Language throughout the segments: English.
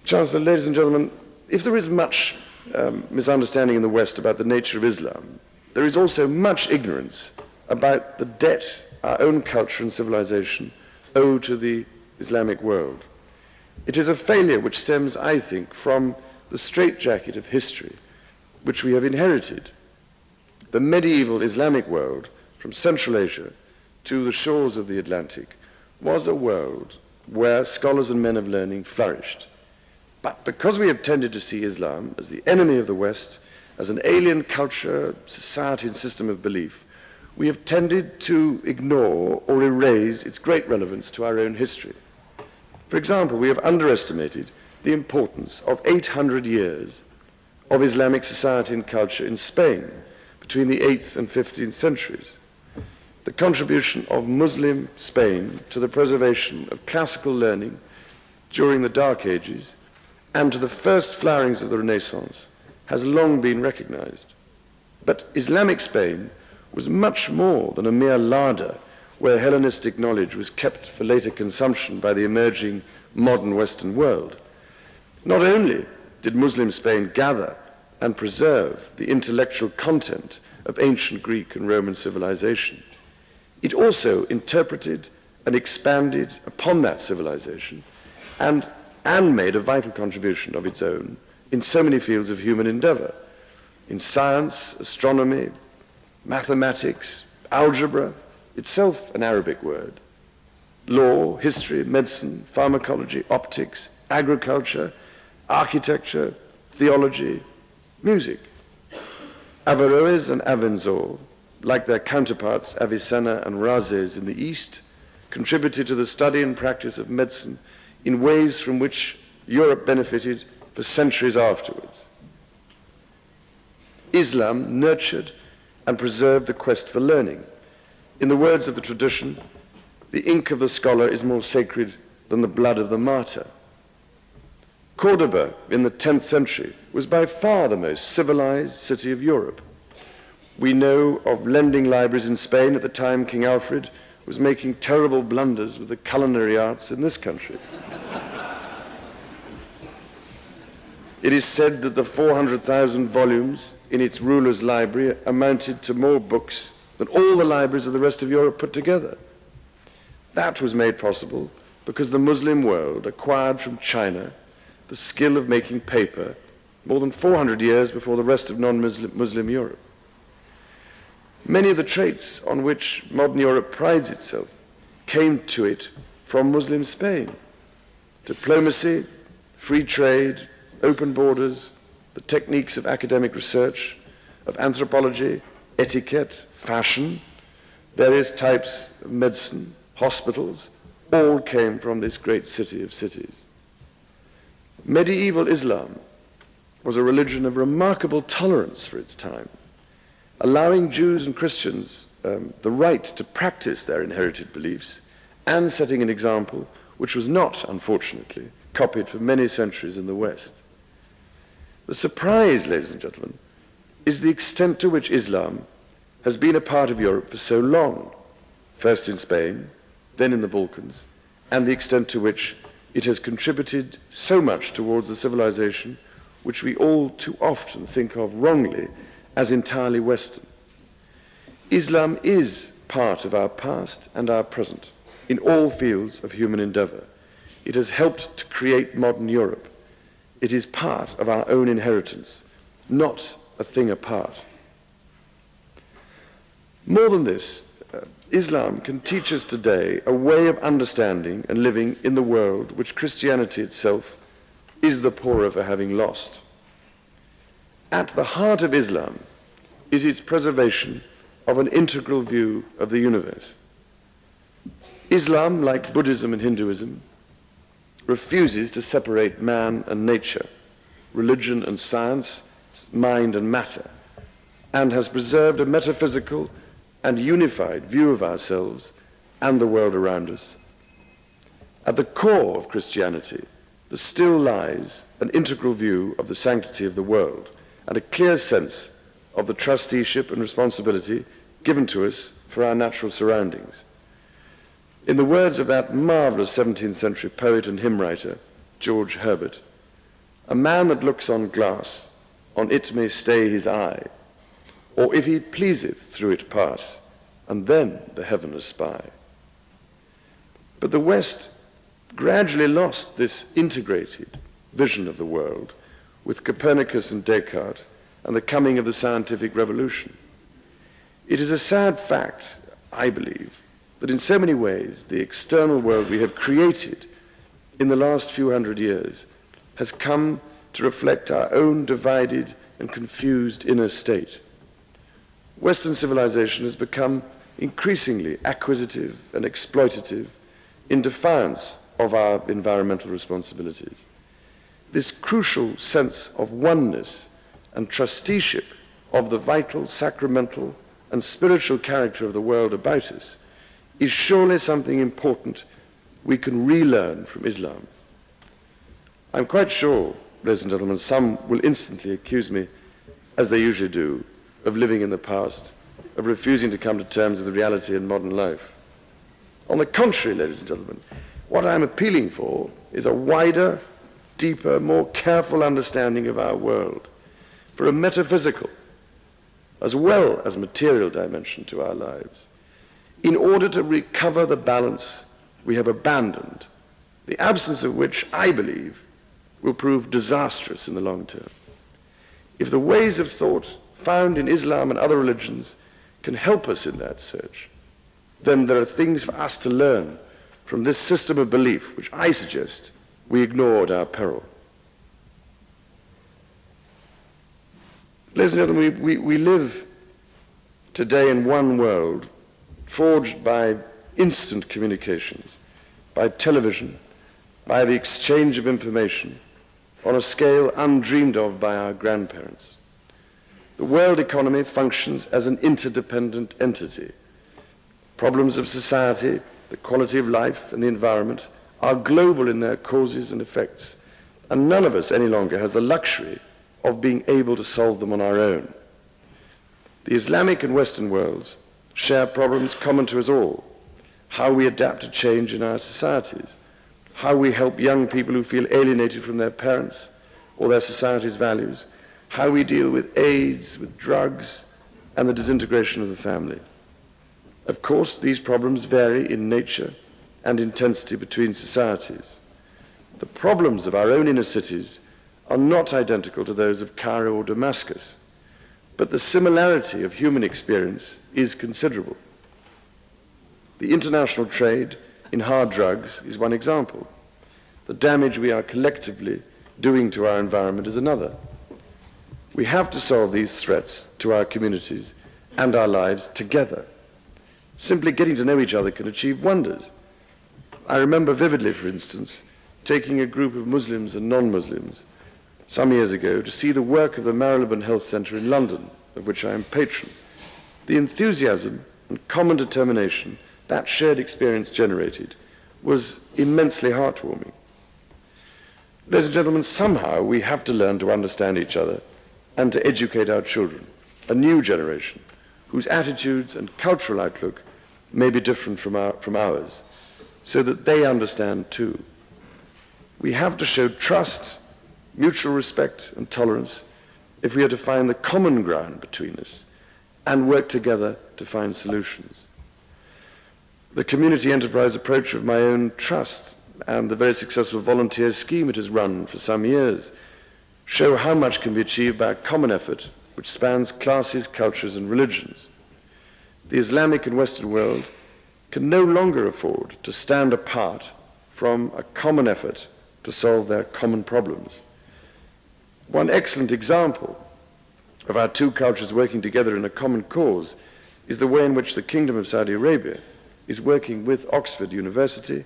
Chancellor, ladies and gentlemen, if there is much misunderstanding in the West about the nature of Islam, there is also much ignorance about the debt our own culture and civilization owe to the Islamic world. It is a failure which stems, I think, from the straitjacket of history which we have inherited. The medieval Islamic world, from Central Asia to the shores of the Atlantic, was a world where scholars and men of learning flourished. But because we have tended to see Islam as the enemy of the West, as an alien culture, society, and system of belief, we have tended to ignore or erase its great relevance to our own history. For example, we have underestimated the importance of 800 years of Islamic society and culture in Spain between the 8th and 15th centuries. The contribution of Muslim Spain to the preservation of classical learning during the Dark Ages and to the first flowerings of the Renaissance has long been recognized. But Islamic Spain was much more than a mere larder where Hellenistic knowledge was kept for later consumption by the emerging modern Western world. Not only did Muslim Spain gather and preserve the intellectual content of ancient Greek and Roman civilization, it also interpreted and expanded upon that civilization and made a vital contribution of its own in so many fields of human endeavor, in science, astronomy, mathematics, algebra, itself an Arabic word, law, history, medicine, pharmacology, optics, agriculture, architecture, theology, music. Averroes and Avenzoar, like their counterparts Avicenna and Rhazes in the East, contributed to the study and practice of medicine in ways from which Europe benefited for centuries afterwards. Islam nurtured and preserved the quest for learning. In the words of the tradition, the ink of the scholar is more sacred than the blood of the martyr. Cordoba in the 10th century was by far the most civilized city of Europe. We know of lending libraries in Spain at the time King Alfred was making terrible blunders with the culinary arts in this country. It is said that the 400,000 volumes in its ruler's library amounted to more books than all the libraries of the rest of Europe put together. That was made possible because the Muslim world acquired from China the skill of making paper more than 400 years before the rest of non-Muslim Europe. Many of the traits on which modern Europe prides itself came to it from Muslim Spain. Diplomacy, free trade, open borders, the techniques of academic research, of anthropology, etiquette, fashion, various types of medicine, hospitals, all came from this great city of cities. Medieval Islam was a religion of remarkable tolerance for its time, allowing Jews and Christians the right to practice their inherited beliefs and setting an example which was not, unfortunately, copied for many centuries in the West. The surprise, ladies and gentlemen, is the extent to which Islam has been a part of Europe for so long, first in Spain, then in the Balkans, and the extent to which it has contributed so much towards the civilization which we all too often think of wrongly as entirely Western. Islam is part of our past and our present in all fields of human endeavor. It has helped to create modern Europe. It is part of our own inheritance, not a thing apart. More than this, Islam can teach us today a way of understanding and living in the world which Christianity itself is the poorer for having lost. At the heart of Islam is its preservation of an integral view of the universe. Islam, like Buddhism and Hinduism, refuses to separate man and nature, religion and science, mind and matter, and has preserved a metaphysical and unified view of ourselves and the world around us. At the core of Christianity, there still lies an integral view of the sanctity of the world and a clear sense of the trusteeship and responsibility given to us for our natural surroundings. In the words of that marvelous 17th century poet and hymn writer, George Herbert, A man that looks on glass, on it may stay his eye, or if he pleaseth through it pass, and then the heaven espy. But the West gradually lost this integrated vision of the world with Copernicus and Descartes and the coming of the scientific revolution. It is a sad fact, I believe, that in so many ways the external world we have created in the last few hundred years has come to reflect our own divided and confused inner state. Western civilization has become increasingly acquisitive and exploitative in defiance of our environmental responsibilities. This crucial sense of oneness and trusteeship of the vital, sacramental, and spiritual character of the world about us is surely something important we can relearn from Islam. I'm quite sure, ladies and gentlemen, some will instantly accuse me, as they usually do, of living in the past, of refusing to come to terms with the reality in modern life. On the contrary, ladies and gentlemen, what I'm appealing for is a wider, deeper, more careful understanding of our world, for a metaphysical as well as material dimension to our lives, in order to recover the balance we have abandoned, the absence of which, I believe, will prove disastrous in the long term. If the ways of thought found in Islam and other religions can help us in that search, then there are things for us to learn from this system of belief, which I suggest we ignore at our peril. Ladies and gentlemen, we live today in one world forged by instant communications, by television, by the exchange of information on a scale undreamed of by our grandparents. The world economy functions as an interdependent entity. Problems of society, the quality of life, and the environment are global in their causes and effects, and none of us any longer has the luxury of being able to solve them on our own. The Islamic and Western worlds share problems common to us all: how we adapt to change in our societies, how we help young people who feel alienated from their parents or their society's values, how we deal with AIDS, with drugs, and the disintegration of the family. Of course, these problems vary in nature and intensity between societies. The problems of our own inner cities are not identical to those of Cairo or Damascus, but the similarity of human experience is considerable. The international trade in hard drugs is one example. The damage we are collectively doing to our environment is another. We have to solve these threats to our communities and our lives together. Simply getting to know each other can achieve wonders. I remember vividly, for instance, taking a group of Muslims and non-Muslims some years ago to see the work of the Marylebone Health Centre in London, of which I am patron. The enthusiasm and common determination that shared experience generated was immensely heartwarming. Ladies and gentlemen, somehow we have to learn to understand each other and to educate our children, a new generation, whose attitudes and cultural outlook may be different from ours, so that they understand too. We have to show trust, mutual respect, and tolerance if we are to find the common ground between us and work together to find solutions. The community enterprise approach of my own trust and the very successful volunteer scheme it has run for some years show how much can be achieved by a common effort which spans classes, cultures, and religions. The Islamic and Western world can no longer afford to stand apart from a common effort to solve their common problems. One excellent example of our two cultures working together in a common cause is the way in which the Kingdom of Saudi Arabia is working with Oxford University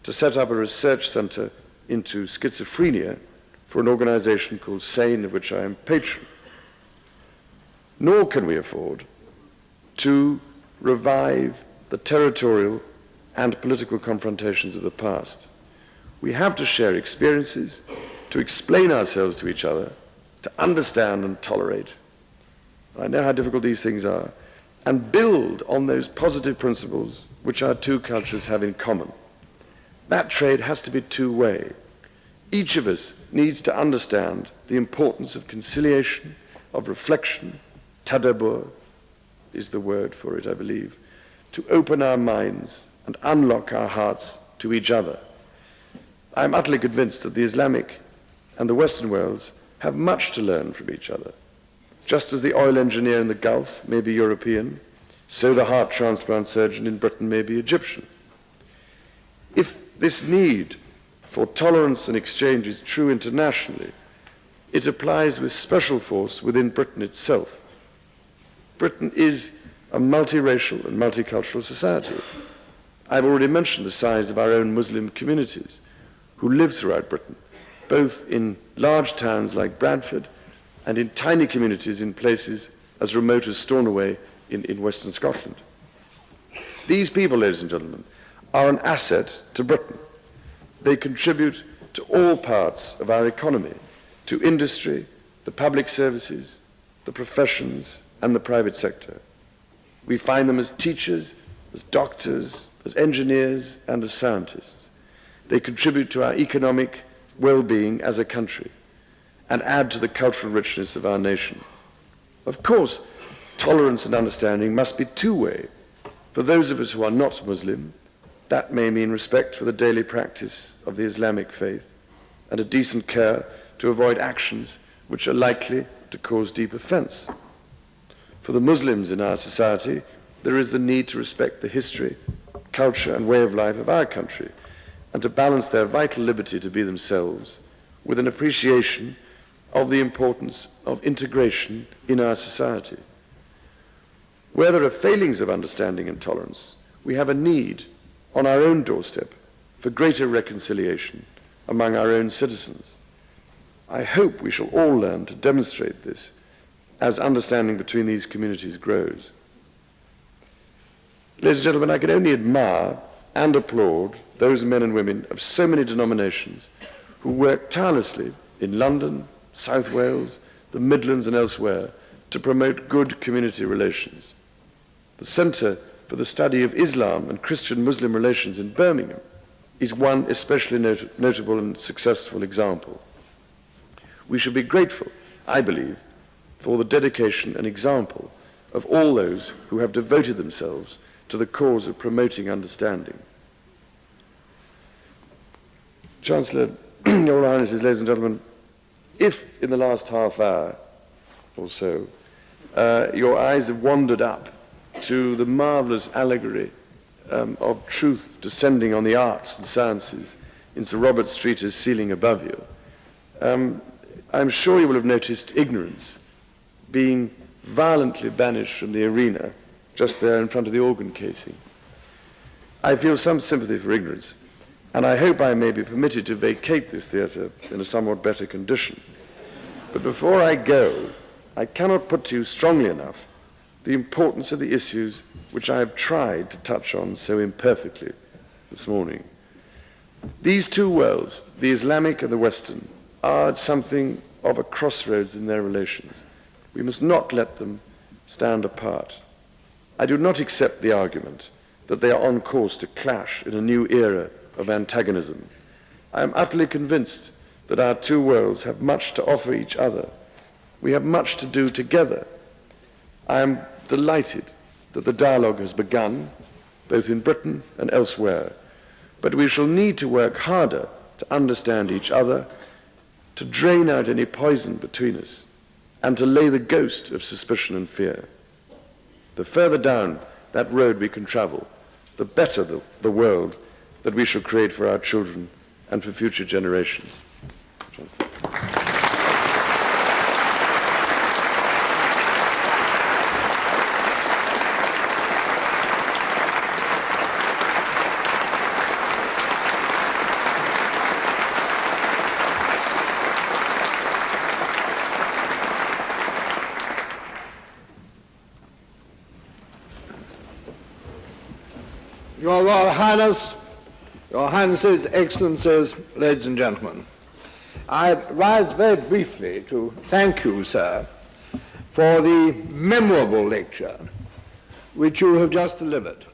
to set up a research center into schizophrenia for an organization called SANE, of which I am patron. Nor can we afford to revive the territorial and political confrontations of the past. We have to share experiences, to explain ourselves to each other, to understand and tolerate. I know how difficult these things are, and build on those positive principles which our two cultures have in common. That trade has to be two-way. Each of us needs to understand the importance of conciliation, of reflection. Tadabbur is the word for it, I believe, to open our minds and unlock our hearts to each other. I am utterly convinced that the Islamic and the Western worlds have much to learn from each other. Just as the oil engineer in the Gulf may be European, so the heart transplant surgeon in Britain may be Egyptian. If this need for tolerance and exchange is true internationally, it applies with special force within Britain itself. Britain is a multiracial and multicultural society. I've already mentioned the size of our own Muslim communities who live throughout Britain, both in large towns like Bradford and in tiny communities in places as remote as Stornoway in Western Scotland. These people, ladies and gentlemen, are an asset to Britain. They contribute to all parts of our economy, to industry, the public services, the professions, and the private sector. We find them as teachers, as doctors, as engineers, and as scientists. They contribute to our economic well-being as a country and add to the cultural richness of our nation. Of course, tolerance and understanding must be two-way. For those of us who are not Muslim, that may mean respect for the daily practice of the Islamic faith and a decent care to avoid actions which are likely to cause deep offense. For the Muslims in our society, there is the need to respect the history, culture, and way of life of our country, and to balance their vital liberty to be themselves with an appreciation of the importance of integration in our society. Where there are failings of understanding and tolerance, we have a need on our own doorstep for greater reconciliation among our own citizens. I hope we shall all learn to demonstrate this as understanding between these communities grows. Ladies and gentlemen, I can only admire and applaud those men and women of so many denominations who work tirelessly in London, South Wales, the Midlands and elsewhere to promote good community relations. The Centre for the Study of Islam and Christian-Muslim Relations in Birmingham is one especially notable and successful example. We should be grateful, I believe, for the dedication and example of all those who have devoted themselves to the cause of promoting understanding. Chancellor, Your Highnesses, ladies and gentlemen, if in the last half hour or so your eyes have wandered up to the marvelous allegory of truth descending on the arts and sciences in Sir Robert Streeter's ceiling above you, I'm sure you will have noticed ignorance being violently banished from the arena just there in front of the organ casing. I feel some sympathy for ignorance, and I hope I may be permitted to vacate this theatre in a somewhat better condition. But before I go, I cannot put to you strongly enough the importance of the issues which I have tried to touch on so imperfectly this morning. These two worlds, the Islamic and the Western, are at something of a crossroads in their relations. We must not let them stand apart. I do not accept the argument that they are on course to clash in a new era of antagonism. I am utterly convinced that our two worlds have much to offer each other. We have much to do together. I am delighted that the dialogue has begun, both in Britain and elsewhere, but we shall need to work harder to understand each other, to drain out any poison between us, and to lay the ghost of suspicion and fear. The further down that road we can travel, the better the world that we shall create for our children and for future generations. Your Royal Highness, Your Highnesses, Excellencies, ladies and gentlemen, I rise very briefly to thank you, sir, for the memorable lecture which you have just delivered.